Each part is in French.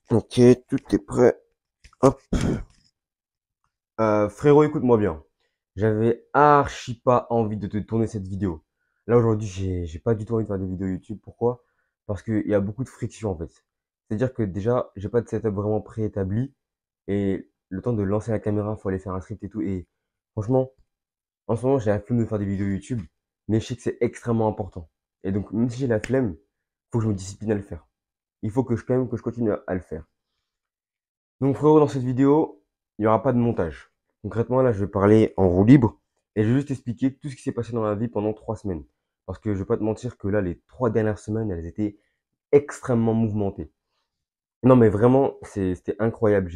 Ok, tout est prêt. Hop. Frérot, écoute-moi bien. J'avais archi pas envie de te tourner cette vidéo. Là, aujourd'hui, j'ai pas du tout envie de faire des vidéos YouTube. Pourquoi? Parce qu'il y a beaucoup de friction, en fait. C'est-à-dire que déjà, j'ai pas de setup vraiment préétabli. Et le temps de lancer la caméra, faut aller faire un script et tout. Et franchement, en ce moment, j'ai la flemme de faire des vidéos YouTube. Mais je sais que c'est extrêmement important. Et donc, même si j'ai la flemme, faut que je me discipline à le faire. Il faut que quand même que je continue à le faire. Donc frérot, dans cette vidéo, il n'y aura pas de montage. Concrètement, là, je vais parler en roue libre et je vais juste expliquer tout ce qui s'est passé dans la vie pendant 3 semaines. Parce que je vais pas te mentir que là, les 3 dernières semaines, elles étaient extrêmement mouvementées. Non, mais vraiment, c'était incroyable.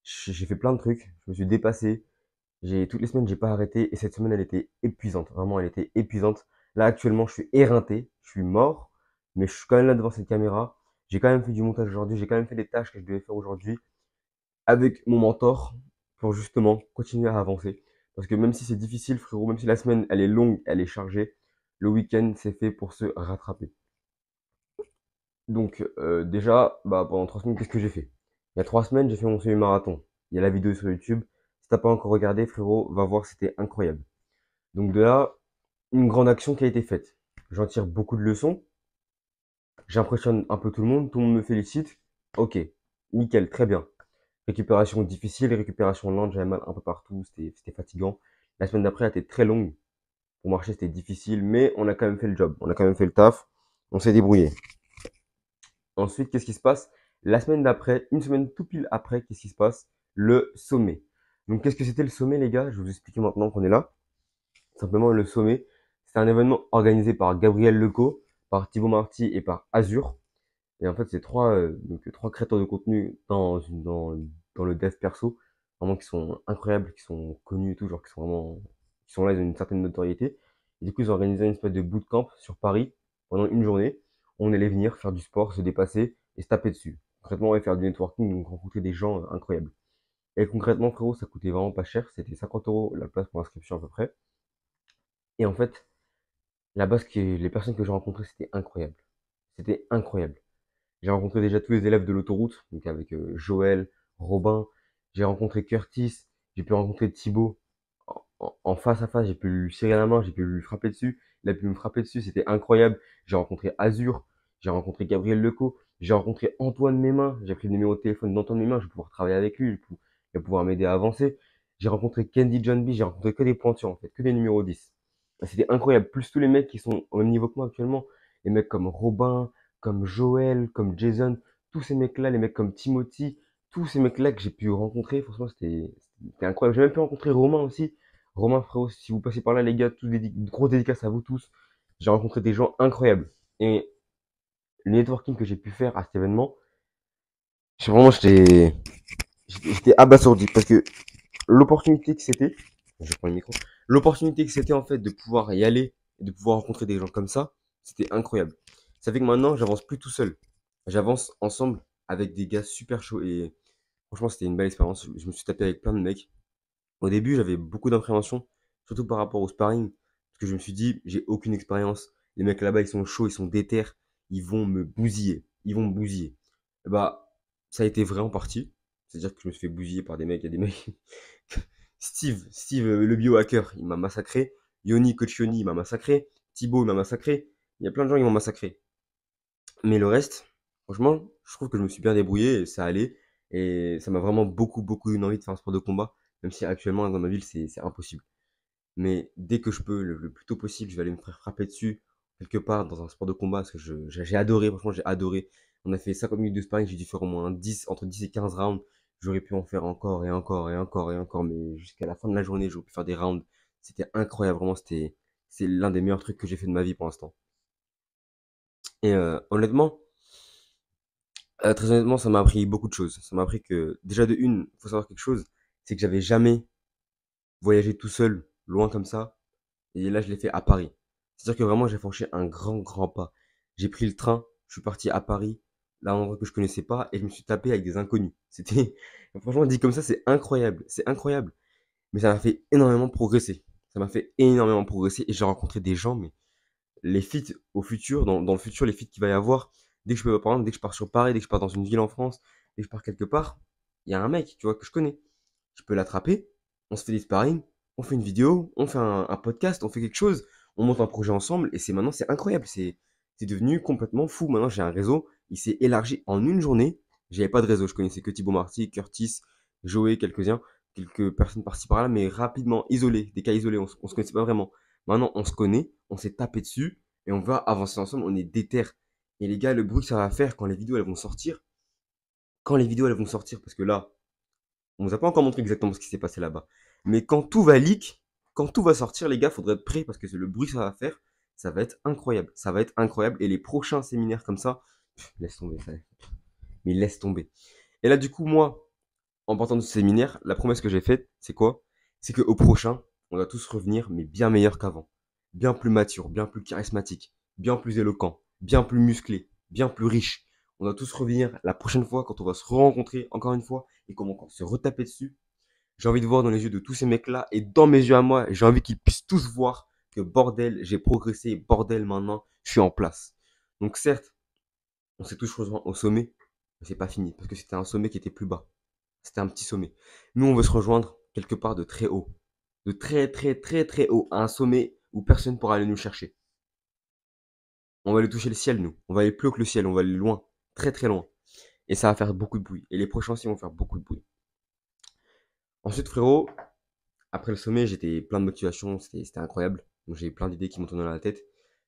J'ai fait plein de trucs. Je me suis dépassé. Toutes les semaines, j'ai pas arrêté et cette semaine, elle était épuisante. Vraiment, elle était épuisante. Là, actuellement, je suis éreinté. Je suis mort. Mais je suis quand même là devant cette caméra. J'ai quand même fait du montage aujourd'hui. J'ai quand même fait des tâches que je devais faire aujourd'hui avec mon mentor pour justement continuer à avancer. Parce que même si c'est difficile, frérot, même si la semaine elle est longue, elle est chargée, le week-end c'est fait pour se rattraper. Donc déjà, bah, pendant 3 semaines, qu'est-ce que j'ai fait? Il y a 3 semaines, j'ai fait mon semi-marathon. Il y a la vidéo sur YouTube. Si t'as pas encore regardé, frérot, va voir, c'était incroyable. Donc de là, une grande action qui a été faite. J'en tire beaucoup de leçons. J'impressionne un peu tout le monde me félicite. Ok, nickel, très bien. Récupération difficile, récupération lente, j'avais mal un peu partout, c'était fatigant. La semaine d'après, elle était très longue. Pour marcher, c'était difficile, mais on a quand même fait le job. On a quand même fait le taf. On s'est débrouillé. Ensuite, qu'est-ce qui se passe? La semaine d'après, une semaine tout pile après, qu'est-ce qui se passe? Le sommet. Donc, qu'est-ce que c'était le sommet, les gars? Je vais vous expliquer maintenant qu'on est là. Simplement, le sommet, c'est un événement organisé par Gabriel Leco, par Thibaut Marty et par Azure. Et en fait, c'est trois créateurs de contenu dans le dev perso, vraiment qui sont incroyables, qui sont connus et tout, genre qui sont là, ils ont une certaine notoriété. Et du coup, ils ont organisé une espèce de bootcamp sur Paris pendant une journée. On allait venir faire du sport, se dépasser et se taper dessus. Concrètement, on allait faire du networking, donc rencontrer des gens incroyables. Et concrètement, frérot, ça coûtait vraiment pas cher. C'était 50 euros la place pour l'inscription à peu près. Et en fait, là-bas, les personnes que j'ai rencontrées, c'était incroyable. C'était incroyable. J'ai rencontré déjà tous les élèves de l'autoroute, donc avec Joël, Robin. J'ai rencontré Curtis, j'ai pu rencontrer Thibaut en face à face. J'ai pu lui serrer la main, j'ai pu lui frapper dessus. Il a pu me frapper dessus, c'était incroyable. J'ai rencontré Azur, j'ai rencontré Gabriel Leco, j'ai rencontré Antoine Mesmain. J'ai pris le numéro de téléphone d'Antoine Mesmain, je vais pouvoir travailler avec lui, il va pouvoir m'aider à avancer. J'ai rencontré Candy John B, j'ai rencontré que des pointures en fait, que des numéros 10. C'était incroyable. Plus tous les mecs qui sont au même niveau que moi actuellement, les mecs comme Robin, comme Joel, comme Jason, tous ces mecs-là, les mecs comme Timothy, tous ces mecs-là que j'ai pu rencontrer, franchement, c'était incroyable. J'ai même pu rencontrer Romain aussi. Romain, frérot, si vous passez par là, les gars, gros dédicace à vous tous. J'ai rencontré des gens incroyables. Et le networking que j'ai pu faire à cet événement, vraiment, j'étais abasourdi parce que l'opportunité que c'était, je prends le micro, l'opportunité que c'était en fait de pouvoir y aller et de pouvoir rencontrer des gens comme ça, c'était incroyable. Ça fait que maintenant, j'avance plus tout seul. J'avance ensemble avec des gars super chauds et franchement, c'était une belle expérience. Je me suis tapé avec plein de mecs. Au début, j'avais beaucoup d'appréhension, surtout par rapport au sparring, parce que je me suis dit, j'ai aucune expérience. Les mecs là-bas, ils sont chauds, ils sont déter, ils vont me bousiller, ils vont me bousiller. Et bah, ça a été vrai en partie. C'est-à-dire que je me suis fait bousiller par des mecs, il y a des mecs. Steve, le biohacker, il m'a massacré. Yoni, coach Yoni, il m'a massacré. Thibaut, il m'a massacré. Il y a plein de gens qui m'ont massacré. Mais le reste, franchement, je trouve que je me suis bien débrouillé et ça allait. Et ça m'a vraiment beaucoup une envie de faire un sport de combat, même si actuellement dans ma ville c'est impossible. Mais dès que je peux, le plus tôt possible, je vais aller me faire frapper dessus quelque part dans un sport de combat parce que j'ai adoré, franchement j'ai adoré. On a fait 50 minutes de sparring, j'ai dû faire au moins 10, entre 10 et 15 rounds. J'aurais pu en faire encore et encore et encore et encore, mais jusqu'à la fin de la journée, j'aurais pu faire des rounds. C'était incroyable, vraiment, c'est l'un des meilleurs trucs que j'ai fait de ma vie pour l'instant. Et honnêtement, très honnêtement, ça m'a appris beaucoup de choses. Ça m'a appris que, déjà de une, faut savoir quelque chose, c'est que j'avais jamais voyagé tout seul, loin comme ça. Et là, je l'ai fait à Paris. C'est-à-dire que vraiment, j'ai franchi un grand pas. J'ai pris le train, je suis parti à Paris, là, un endroit que je connaissais pas, et je me suis tapé avec des inconnus. C'était, franchement, dit comme ça, c'est incroyable. C'est incroyable. Mais ça m'a fait énormément progresser. Ça m'a fait énormément progresser et j'ai rencontré des gens, mais les feats au futur, dans le futur, les feats qu'il va y avoir, Dès que je peux, par exemple, dès que je pars sur Paris, dès que je pars dans une ville en France, dès que je pars quelque part, il y a un mec, tu vois, que je connais. Je peux l'attraper, on se fait des sparring, on fait une vidéo, on fait un podcast, on fait quelque chose, on monte un projet ensemble et c'est incroyable, c'est devenu complètement fou. Maintenant, j'ai un réseau, il s'est élargi en une journée. J'avais pas de réseau, je connaissais que Thibaut Marty, Curtis, Joey, quelques-uns, quelques personnes par-ci par-là, mais rapidement, isolés, des cas isolés, on se connaissait pas vraiment. Maintenant, on se connaît, on s'est tapé dessus et on va avancer ensemble, on est déter. Et les gars, le bruit que ça va faire quand les vidéos elles vont sortir, parce que là, on vous a pas encore montré exactement ce qui s'est passé là-bas. Mais quand tout va leak, quand tout va sortir, les gars, faudrait être prêts parce que c'est le bruit que ça va faire, ça va être incroyable. Ça va être incroyable. Et les prochains séminaires comme ça, laisse tomber, mais laisse tomber. Et là, du coup, moi, en partant de ce séminaire, la promesse que j'ai faite, c'est quoi? C'est qu'au prochain, on va tous revenir, mais bien meilleur qu'avant. Bien plus mature, bien plus charismatique, bien plus éloquent, bien plus musclé, bien plus riche. On va tous revenir la prochaine fois quand on va se rencontrer encore une fois et qu'on va encore se retaper dessus. J'ai envie de voir dans les yeux de tous ces mecs-là et dans mes yeux à moi, j'ai envie qu'ils puissent tous voir que bordel, j'ai progressé, bordel, maintenant, je suis en place. Donc certes, on s'est tous rejoints au sommet, mais c'est pas fini parce que c'était un sommet qui était plus bas. C'était un petit sommet. Nous, on veut se rejoindre quelque part de très haut, de très très très très haut, à un sommet où personne ne pourra aller nous chercher. On va aller toucher le ciel, nous. On va aller plus haut que le ciel, on va aller loin, très très loin. Et ça va faire beaucoup de bruit. Et les prochains aussi vont faire beaucoup de bruit. Ensuite, frérot, après le sommet, j'étais plein de motivation, c'était incroyable. Donc j'ai plein d'idées qui m'ont tourné dans la tête.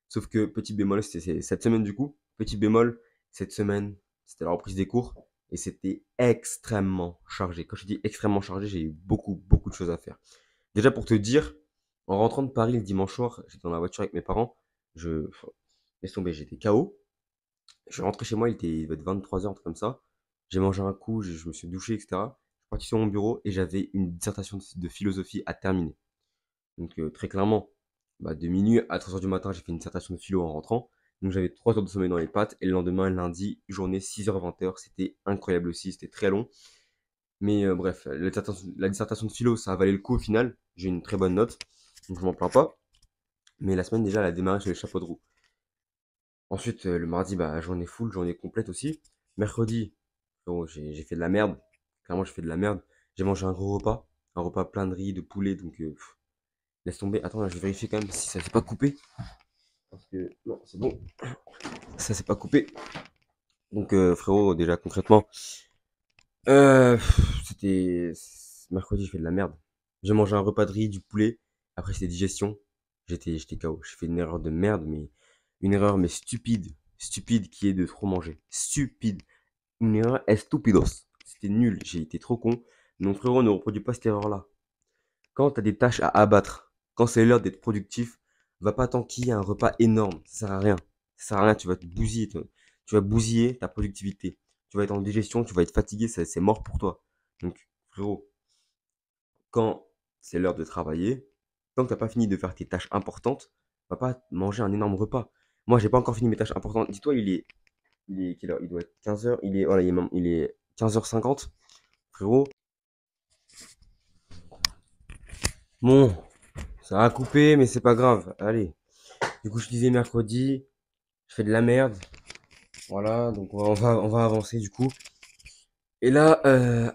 Sauf que petit bémol, c'était cette semaine du coup. Petit bémol, cette semaine, c'était la reprise des cours et c'était extrêmement chargé. Quand je dis extrêmement chargé, j'ai eu beaucoup de choses à faire. Déjà pour te dire, en rentrant de Paris le dimanche soir, j'étais dans la voiture avec mes parents. Je laisse tomber, j'étais KO. Je suis rentré chez moi, il devait être 23h, un truc comme ça. J'ai mangé un coup, je me suis douché, etc. Je suis parti sur mon bureau et j'avais une dissertation de philosophie à terminer. Donc très clairement, bah, de minuit à 3h du matin, j'ai fait une dissertation de philo en rentrant. Donc j'avais 3 heures de sommeil dans les pattes. Et le lendemain, lundi, journée 6h-20h. C'était incroyable aussi, c'était très long. Mais bref, la dissertation de philo, ça a valé le coup au final. J'ai une très bonne note, donc je m'en plains pas. Mais la semaine déjà, elle a démarré sur les chapeaux de roue. Ensuite, le mardi, bah, journée full, journée complète aussi. Mercredi, oh, j'ai fait de la merde. Clairement, j'ai fait de la merde. J'ai mangé un repas plein de riz, de poulet, donc laisse tomber. Attends, là, je vais vérifier quand même si ça s'est pas coupé. Parce que non, c'est bon, ça s'est pas coupé. Donc frérot, déjà concrètement, c'était mercredi, j'ai fait de la merde. J'ai mangé un repas de riz, du poulet. Après c'était digestion. J'étais KO. J'ai fait une erreur de merde, mais une erreur mais stupide qui est de trop manger. Stupide, une erreur estupidos. C'était nul. J'ai été trop con. Donc frérot, ne reproduis pas cette erreur-là. Quand t'as des tâches à abattre, quand c'est l'heure d'être productif, va pas t'enquiller un repas énorme. Ça sert à rien. Ça sert à rien. Tu vas te bousiller. Tu vas bousiller ta productivité. Tu vas être en digestion, tu vas être fatigué, c'est mort pour toi. Donc, frérot, quand c'est l'heure de travailler, tant que t'as pas fini de faire tes tâches importantes, va pas manger un énorme repas. Moi, j'ai pas encore fini mes tâches importantes. Dis-toi, il est quelle heure? Il doit être 15h. Voilà, il est 15h50. Frérot, bon, ça a coupé, mais c'est pas grave. Allez. Du coup, je disais mercredi, je fais de la merde. Voilà, donc on va avancer du coup. Et là,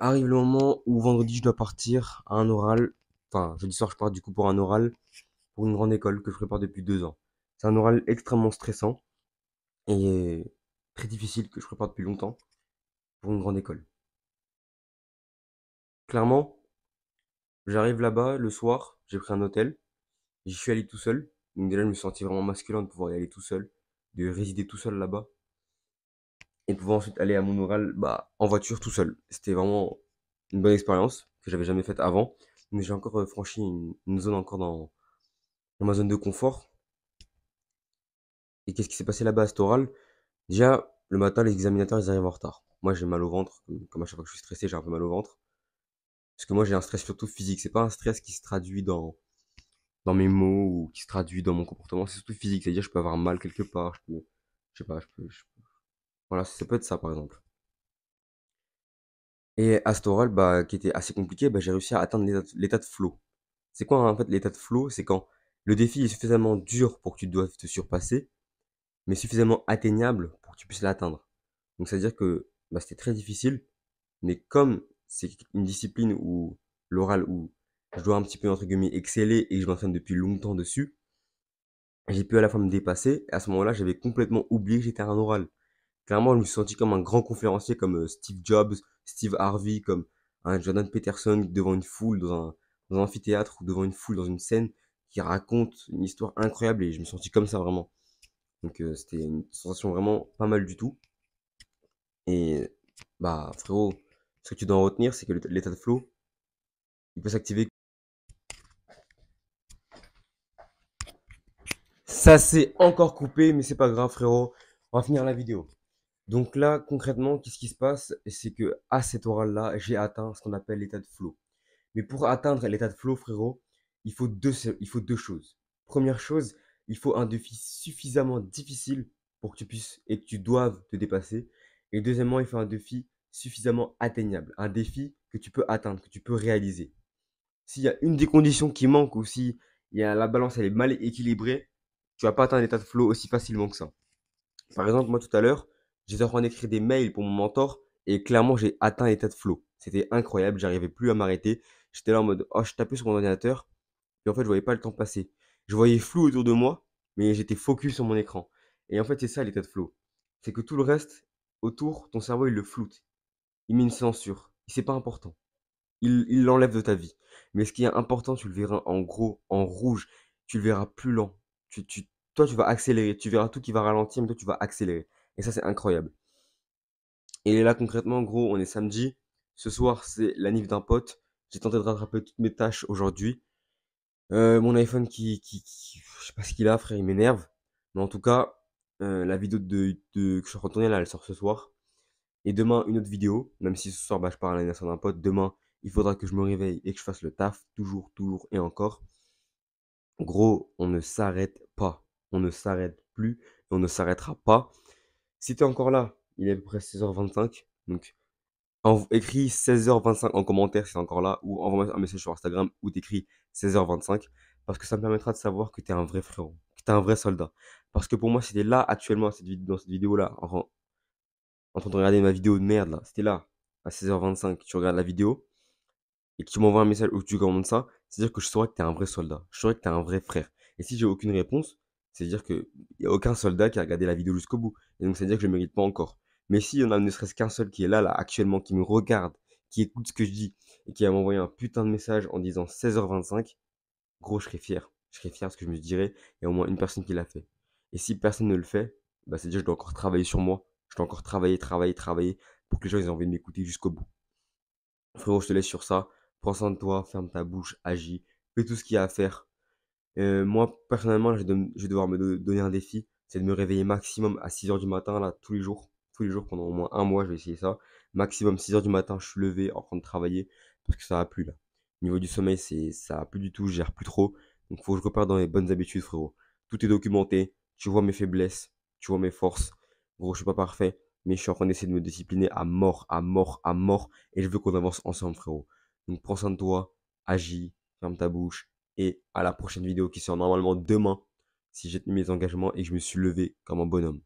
arrive le moment où vendredi, je dois partir à un oral. Enfin, jeudi soir, je pars du coup pour un oral pour une grande école que je prépare depuis 2 ans. C'est un oral extrêmement stressant et très difficile que je prépare depuis longtemps pour une grande école. Clairement, j'arrive là-bas le soir, j'ai pris un hôtel, j'y suis allé tout seul. Donc déjà, je me suis senti vraiment masculin de pouvoir y aller tout seul, de résider tout seul là-bas. Et de pouvoir ensuite aller à mon oral bah, en voiture tout seul. C'était vraiment une bonne expérience que j'avais jamais faite avant. Mais j'ai encore franchi une zone encore dans ma zone de confort. Et qu'est-ce qui s'est passé là-bas à cet oral? Déjà, le matin, les examinateurs, ils arrivent en retard. Moi, j'ai mal au ventre. Comme à chaque fois que je suis stressé, j'ai un peu mal au ventre. Parce que moi, j'ai un stress surtout physique. C'est pas un stress qui se traduit dans mes mots ou qui se traduit dans mon comportement. C'est surtout physique. C'est-à-dire, je peux avoir mal quelque part. Je sais pas, voilà, ça peut être ça, par exemple. Et à cet oral, bah, qui était assez compliqué, bah, j'ai réussi à atteindre l'état de flow. C'est quoi en fait l'état de flow? C'est quand le défi est suffisamment dur pour que tu doives te surpasser, mais suffisamment atteignable pour pour que tu puisses l'atteindre. Donc, c'est-à-dire que bah, c'était très difficile, mais comme c'est une discipline où l'oral, où je dois un petit peu, entre guillemets, exceller et que je m'entraîne depuis longtemps dessus, j'ai pu à la fois me dépasser. Et à ce moment-là, j'avais complètement oublié que j'étais un oral. Clairement, je me suis senti comme un grand conférencier, comme Steve Jobs, Steve Harvey, comme un Jordan Peterson devant une foule dans un amphithéâtre ou devant une foule dans une scène qui raconte une histoire incroyable et je me sentis comme ça vraiment. Donc c'était une sensation vraiment pas mal du tout. Et bah frérot, ce que tu dois en retenir, c'est que l'état de flow, il peut s'activer. Ça c'est encore coupé, mais c'est pas grave frérot. On va finir la vidéo. Donc là, concrètement, qu'est-ce qui se passe? C'est que à cet oral-là, j'ai atteint ce qu'on appelle l'état de flow. Mais pour atteindre l'état de flow, frérot, il faut deux choses. Première chose, il faut un défi suffisamment difficile pour que tu puisses et que tu doives te dépasser. Et deuxièmement, il faut un défi suffisamment atteignable. Un défi que tu peux atteindre, que tu peux réaliser. S'il y a une des conditions qui manque ou si la balance elle est mal équilibrée, tu vas pas atteindre l'état de flow aussi facilement que ça. Par exemple, moi tout à l'heure, j'étais en train d'écrire des mails pour mon mentor et clairement j'ai atteint l'état de flow. C'était incroyable, j'arrivais plus à m'arrêter. J'étais là en mode, oh, je tapais sur mon ordinateur et en fait, je voyais pas le temps passer. Je voyais flou autour de moi, mais j'étais focus sur mon écran. Et en fait, c'est ça l'état de flow. C'est que tout le reste autour, ton cerveau, il le floute. Il met une censure. C'est pas important. Il l'enlève de ta vie. Mais ce qui est important, tu le verras en gros, en rouge. Tu le verras plus lent. Toi, tu vas accélérer. Tu verras tout qui va ralentir, mais toi, tu vas accélérer. Et ça, c'est incroyable. Et là, concrètement, en gros, on est samedi. Ce soir, c'est la nif d'un pote. J'ai tenté de rattraper toutes mes tâches aujourd'hui. Mon iPhone je sais pas ce qu'il a, frère, il m'énerve. Mais en tout cas, la vidéo que je suis retourné là, elle sort ce soir. Et demain, une autre vidéo. Même si ce soir, bah, je pars à l'anniversaire d'un pote. Demain, il faudra que je me réveille et que je fasse le taf. Toujours, toujours et encore. Gros, on ne s'arrête pas. On ne s'arrête plus. Et on ne s'arrêtera pas. Si t'es encore là, il est à peu près 16h25. Donc, écris 16h25 en commentaire si t'es encore là. Ou envoie un message sur Instagram où t'écris 16h25. Parce que ça me permettra de savoir que t'es un vrai frérot. Que t'es un vrai soldat. Parce que pour moi, c'était là, actuellement, dans cette vidéo-là, en train de regarder ma vidéo de merde là, c'était là, à 16h25, tu regardes la vidéo et que tu m'envoies un message où tu commandes ça, c'est-à-dire que je saurais que t'es un vrai soldat, je saurais que t'es un vrai frère. Et si j'ai aucune réponse, c'est-à-dire qu'il n'y a aucun soldat qui a regardé la vidéo jusqu'au bout. Et donc c'est-à-dire que je ne mérite pas encore. Mais s'il y en a ne serait-ce qu'un seul qui est là, actuellement, qui me regarde, qui écoute ce que je dis et qui va m'envoyer un putain de message en disant 16h25, gros, je serais fier. Je serais fier parce que je me dirais, il y a au moins une personne qui l'a fait. Et si personne ne le fait, bah, c'est-à-dire que je dois encore travailler sur moi. Je dois encore travailler, travailler, travailler pour que les gens aient envie de m'écouter jusqu'au bout. Frérot, je te laisse sur ça. Prends soin de toi, ferme ta bouche, agis, fais tout ce qu'il y a à faire. Moi, personnellement, je vais devoir donner un défi. C'est de me réveiller maximum à 6 heures du matin, là, tous les jours. Tous les jours, pendant au moins un mois, je vais essayer ça. Maximum 6 heures du matin, je suis levé en train de travailler parce que ça va plus, là. Au niveau du sommeil, ça va plus du tout, je gère plus trop. Donc, faut que je reparte dans les bonnes habitudes, frérot. Tout est documenté. Tu vois mes faiblesses, tu vois mes forces. Gros, je suis pas parfait, mais je suis en train d'essayer de me discipliner à mort, à mort, à mort. Et je veux qu'on avance ensemble, frérot. Donc, prends soin de toi, agis, ferme ta bouche et à la prochaine vidéo qui sort normalement demain si j'ai tenu mes engagements et que je me suis levé comme un bonhomme.